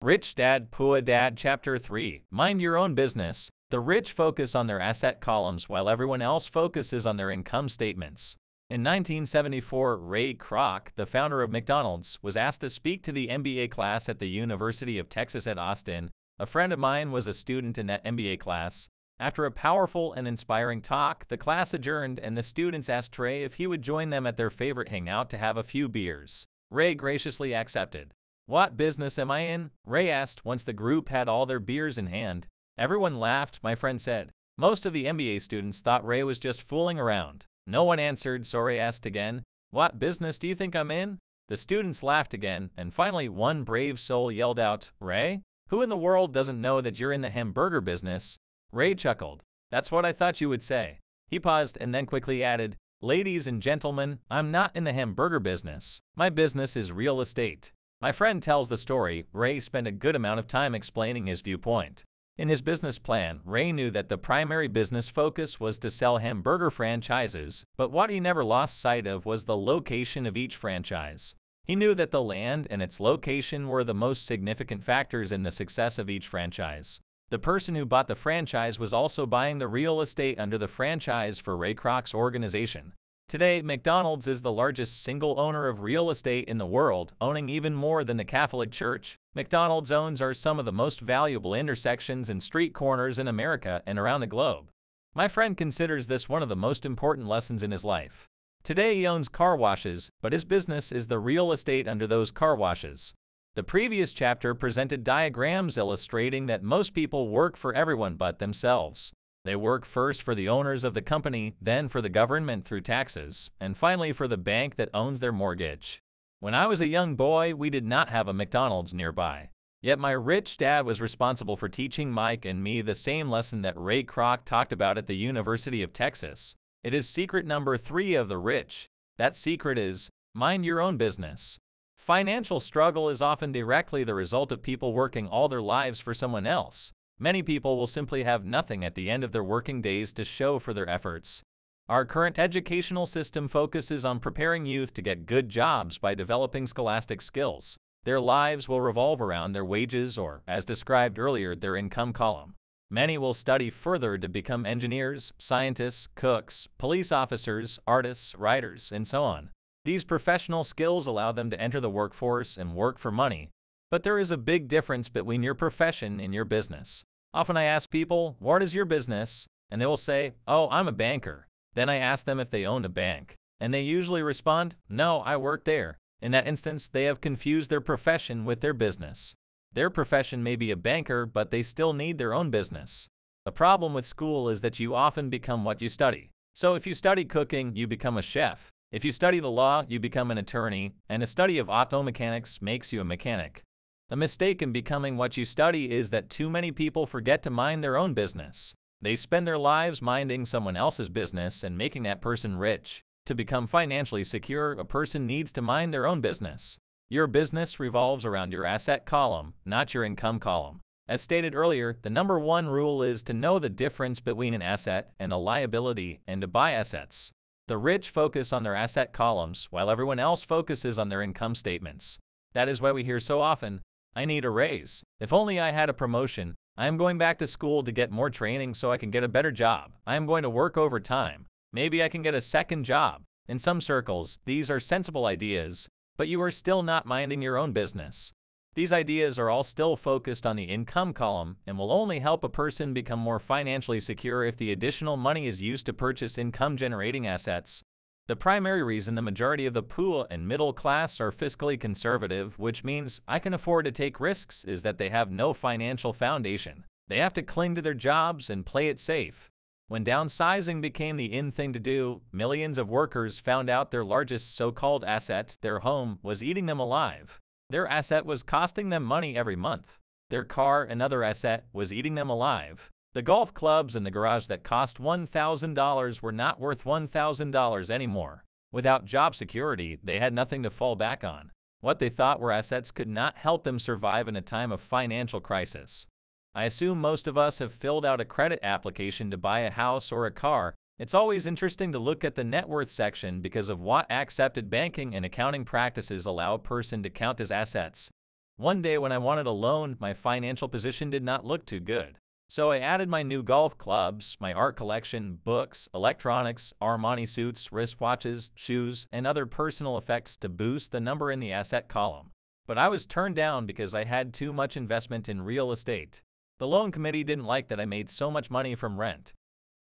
Rich Dad, Poor Dad, Chapter 3. Mind your own business. The rich focus on their asset columns while everyone else focuses on their income statements. In 1974, Ray Kroc, the founder of McDonald's, was asked to speak to the MBA class at the University of Texas at Austin. A friend of mine was a student in that MBA class. After a powerful and inspiring talk, the class adjourned and the students asked Ray if he would join them at their favorite hangout to have a few beers. Ray graciously accepted. "What business am I in?" Ray asked once the group had all their beers in hand. Everyone laughed, my friend said. Most of the MBA students thought Ray was just fooling around. No one answered, so Ray asked again, "What business do you think I'm in?" The students laughed again, and finally one brave soul yelled out, "Ray? Who in the world doesn't know that you're in the hamburger business?" Ray chuckled. "That's what I thought you would say." He paused and then quickly added, "Ladies and gentlemen, I'm not in the hamburger business. My business is real estate." My friend tells the story. Ray spent a good amount of time explaining his viewpoint. In his business plan, Ray knew that the primary business focus was to sell hamburger franchises, but what he never lost sight of was the location of each franchise. He knew that the land and its location were the most significant factors in the success of each franchise. The person who bought the franchise was also buying the real estate under the franchise for Ray Kroc's organization. Today, McDonald's is the largest single owner of real estate in the world, owning even more than the Catholic Church. McDonald's owns are some of the most valuable intersections and street corners in America and around the globe. My friend considers this one of the most important lessons in his life. Today he owns car washes, but his business is the real estate under those car washes. The previous chapter presented diagrams illustrating that most people work for everyone but themselves. They work first for the owners of the company, then for the government through taxes, and finally for the bank that owns their mortgage. When I was a young boy, we did not have a McDonald's nearby. Yet my rich dad was responsible for teaching Mike and me the same lesson that Ray Kroc talked about at the University of Texas. It is secret number 3 of the rich. That secret is, mind your own business. Financial struggle is often directly the result of people working all their lives for someone else. Many people will simply have nothing at the end of their working days to show for their efforts. Our current educational system focuses on preparing youth to get good jobs by developing scholastic skills. Their lives will revolve around their wages or, as described earlier, their income column. Many will study further to become engineers, scientists, cooks, police officers, artists, writers, and so on. These professional skills allow them to enter the workforce and work for money. But there is a big difference between your profession and your business. Often I ask people, "What is your business?" And they will say, "Oh, I'm a banker." Then I ask them if they own a bank. And they usually respond, "No, I work there." In that instance, they have confused their profession with their business. Their profession may be a banker, but they still need their own business. The problem with school is that you often become what you study. So if you study cooking, you become a chef. If you study the law, you become an attorney, and a study of auto mechanics makes you a mechanic. The mistake in becoming what you study is that too many people forget to mind their own business. They spend their lives minding someone else's business and making that person rich. To become financially secure, a person needs to mind their own business. Your business revolves around your asset column, not your income column. As stated earlier, the number 1 rule is to know the difference between an asset and a liability and to buy assets. The rich focus on their asset columns while everyone else focuses on their income statements. That is why we hear so often, "I need a raise. If only I had a promotion. I am going back to school to get more training so I can get a better job. I am going to work overtime. Maybe I can get a second job." In some circles, these are sensible ideas, but you are still not minding your own business. These ideas are all still focused on the income column and will only help a person become more financially secure if the additional money is used to purchase income-generating assets. The primary reason the majority of the poor and middle class are fiscally conservative, which means I can afford to take risks, is that they have no financial foundation. They have to cling to their jobs and play it safe. When downsizing became the in thing to do, millions of workers found out their largest so-called asset, their home, was eating them alive. Their asset was costing them money every month. Their car, another asset, was eating them alive. The golf clubs in the garage that cost $1,000 were not worth $1,000 anymore. Without job security, they had nothing to fall back on. What they thought were assets could not help them survive in a time of financial crisis. I assume most of us have filled out a credit application to buy a house or a car. It's always interesting to look at the net worth section because of what accepted banking and accounting practices allow a person to count as assets. One day when I wanted a loan, my financial position did not look too good. So I added my new golf clubs, my art collection, books, electronics, Armani suits, wristwatches, shoes, and other personal effects to boost the number in the asset column. But I was turned down because I had too much investment in real estate. The loan committee didn't like that I made so much money from rent.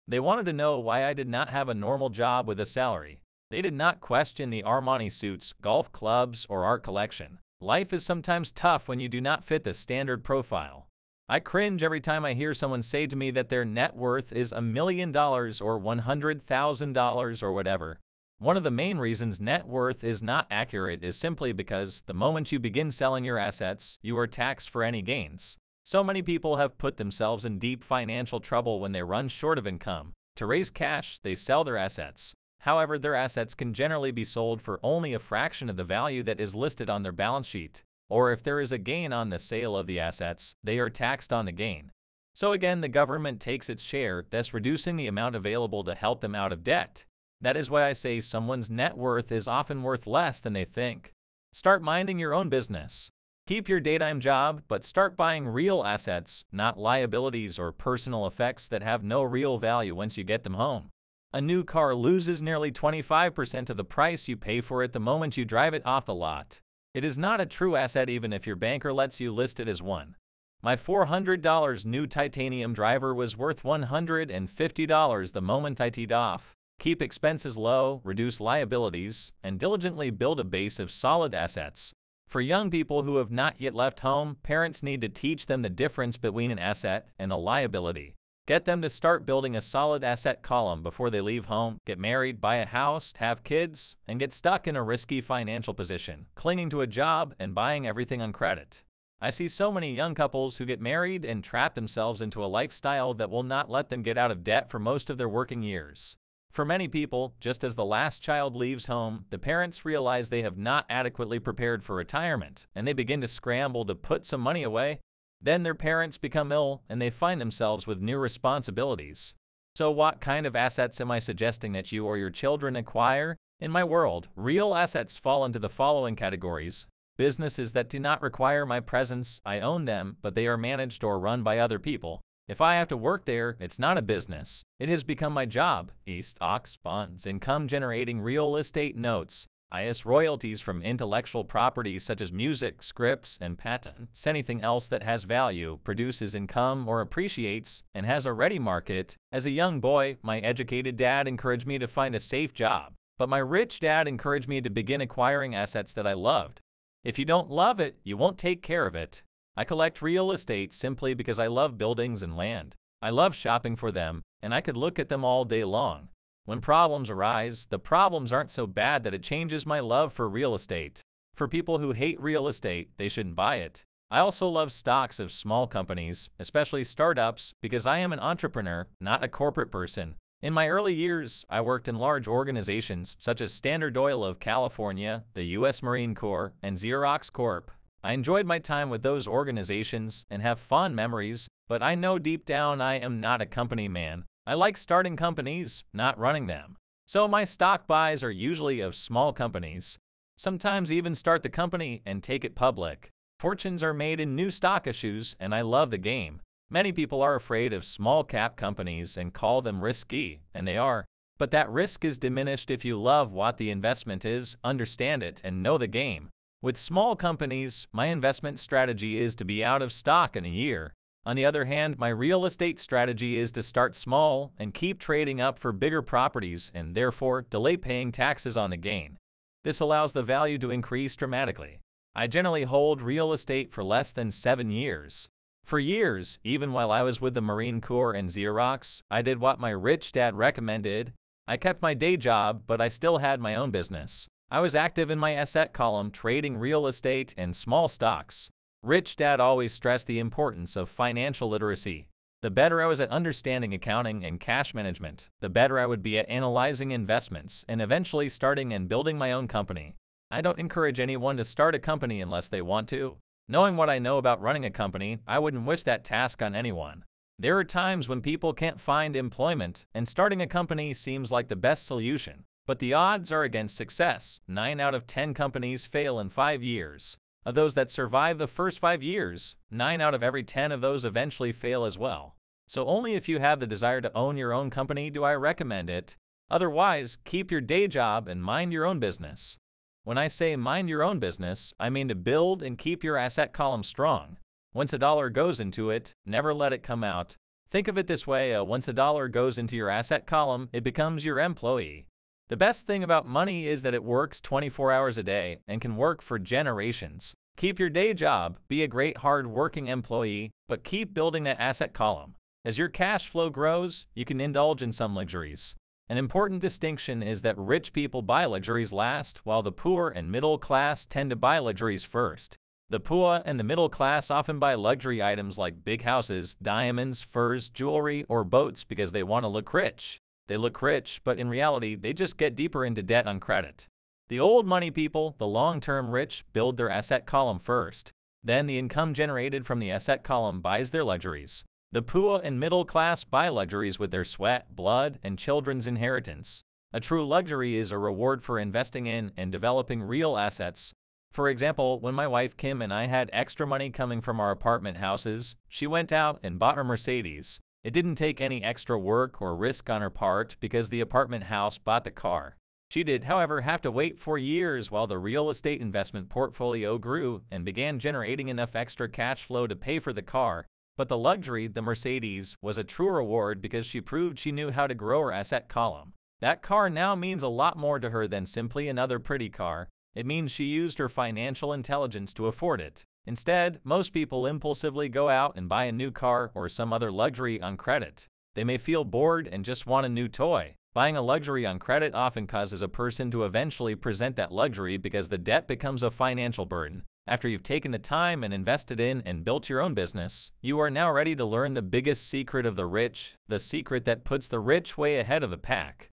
They wanted to know why I did not have a normal job with a salary. They did not question the Armani suits, golf clubs, or art collection. Life is sometimes tough when you do not fit the standard profile. I cringe every time I hear someone say to me that their net worth is $1 million or $100,000 or whatever. One of the main reasons net worth is not accurate is simply because the moment you begin selling your assets, you are taxed for any gains. So many people have put themselves in deep financial trouble when they run short of income. To raise cash, they sell their assets. However, their assets can generally be sold for only a fraction of the value that is listed on their balance sheet. Or if there is a gain on the sale of the assets, they are taxed on the gain. So again, the government takes its share, thus reducing the amount available to help them out of debt. That is why I say someone's net worth is often worth less than they think. Start minding your own business. Keep your daytime job, but start buying real assets, not liabilities or personal effects that have no real value once you get them home. A new car loses nearly 25% of the price you pay for it the moment you drive it off the lot. It is not a true asset even if your banker lets you list it as one. My $400 new titanium driver was worth $150 the moment I teed off. Keep expenses low, reduce liabilities, and diligently build a base of solid assets. For young people who have not yet left home, parents need to teach them the difference between an asset and a liability. Get them to start building a solid asset column before they leave home, get married, buy a house, have kids, and get stuck in a risky financial position, clinging to a job and buying everything on credit. I see so many young couples who get married and trap themselves into a lifestyle that will not let them get out of debt for most of their working years. For many people, just as the last child leaves home, the parents realize they have not adequately prepared for retirement, and they begin to scramble to put some money away. Then their parents become ill, and they find themselves with new responsibilities. So what kind of assets am I suggesting that you or your children acquire? In my world, real assets fall into the following categories. Businesses that do not require my presence, I own them, but they are managed or run by other people. If I have to work there, it's not a business. It has become my job. Stocks, bonds, income-generating real estate notes. IS royalties from intellectual properties such as music, scripts, and patents. Anything else that has value, produces income, or appreciates, and has a ready market. As a young boy, my educated dad encouraged me to find a safe job, but my rich dad encouraged me to begin acquiring assets that I loved. If you don't love it, you won't take care of it. I collect real estate simply because I love buildings and land. I love shopping for them, and I could look at them all day long. When problems arise, the problems aren't so bad that it changes my love for real estate. For people who hate real estate, they shouldn't buy it. I also love stocks of small companies, especially startups, because I am an entrepreneur, not a corporate person. In my early years, I worked in large organizations such as Standard Oil of California, the U.S. Marine Corps, and Xerox Corp. I enjoyed my time with those organizations and have fond memories, but I know deep down I am not a company man. I like starting companies, not running them. So my stock buys are usually of small companies. Sometimes even start the company and take it public. Fortunes are made in new stock issues, and I love the game. Many people are afraid of small cap companies and call them risky, and they are. But that risk is diminished if you love what the investment is, understand it, and know the game. With small companies, my investment strategy is to be out of stock in a year. On the other hand, my real estate strategy is to start small and keep trading up for bigger properties and therefore delay paying taxes on the gain. This allows the value to increase dramatically. I generally hold real estate for less than 7 years. For years, even while I was with the Marine Corps and Xerox, I did what my rich dad recommended. I kept my day job, but I still had my own business. I was active in my asset column trading real estate and small stocks. Rich Dad always stressed the importance of financial literacy. The better I was at understanding accounting and cash management, the better I would be at analyzing investments and eventually starting and building my own company. I don't encourage anyone to start a company unless they want to. Knowing what I know about running a company, I wouldn't wish that task on anyone. There are times when people can't find employment, and starting a company seems like the best solution. But the odds are against success. 9 out of 10 companies fail in 5 years. Of those that survive the first 5 years, 9 out of every 10 of those eventually fail as well. So only if you have the desire to own your own company do I recommend it. Otherwise, keep your day job and mind your own business. When I say mind your own business, I mean to build and keep your asset column strong. Once a dollar goes into it, never let it come out. Think of it this way, once a dollar goes into your asset column, it becomes your employee. The best thing about money is that it works 24 hours a day and can work for generations. Keep your day job, be a great hard-working employee, but keep building that asset column. As your cash flow grows, you can indulge in some luxuries. An important distinction is that rich people buy luxuries last, while the poor and middle class tend to buy luxuries first. The poor and the middle class often buy luxury items like big houses, diamonds, furs, jewelry, or boats because they want to look rich. They look rich, but in reality, they just get deeper into debt on credit. The old money people, the long-term rich, build their asset column first. Then the income generated from the asset column buys their luxuries. The poor and middle class buy luxuries with their sweat, blood, and children's inheritance. A true luxury is a reward for investing in and developing real assets. For example, when my wife Kim and I had extra money coming from our apartment houses, she went out and bought her Mercedes. It didn't take any extra work or risk on her part because the apartment house bought the car. She did, however, have to wait for years while the real estate investment portfolio grew and began generating enough extra cash flow to pay for the car. But the luxury, the Mercedes, was a true reward because she proved she knew how to grow her asset column. That car now means a lot more to her than simply another pretty car. It means she used her financial intelligence to afford it. Instead, most people impulsively go out and buy a new car or some other luxury on credit. They may feel bored and just want a new toy. Buying a luxury on credit often causes a person to eventually present that luxury because the debt becomes a financial burden. After you've taken the time and invested in and built your own business, you are now ready to learn the biggest secret of the rich, the secret that puts the rich way ahead of the pack.